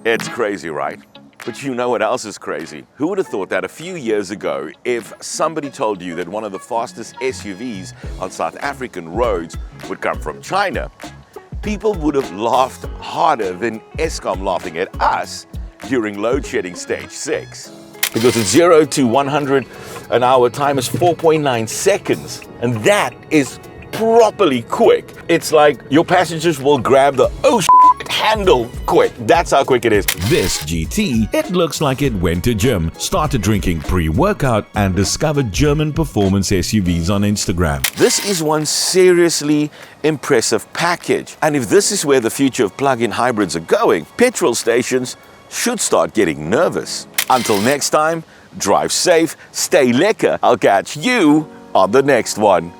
It's crazy, right? But you know what else is crazy? Who would have thought that a few years ago, if somebody told you that one of the fastest SUVs on South African roads would come from China, people would have laughed harder than Eskom laughing at us during load shedding stage 6. Because it's 0 to 100 an hour time is 4.9 seconds. And that is properly quick. It's like your passengers will grab the handle quick. That's how quick it is. This GT, it looks like it went to gym, started drinking pre-workout and discovered German performance SUVs on Instagram. This is one seriously impressive package. And if this is where the future of plug-in hybrids are going, petrol stations should start getting nervous. Until next time, drive safe, stay lekker. I'll catch you on the next one.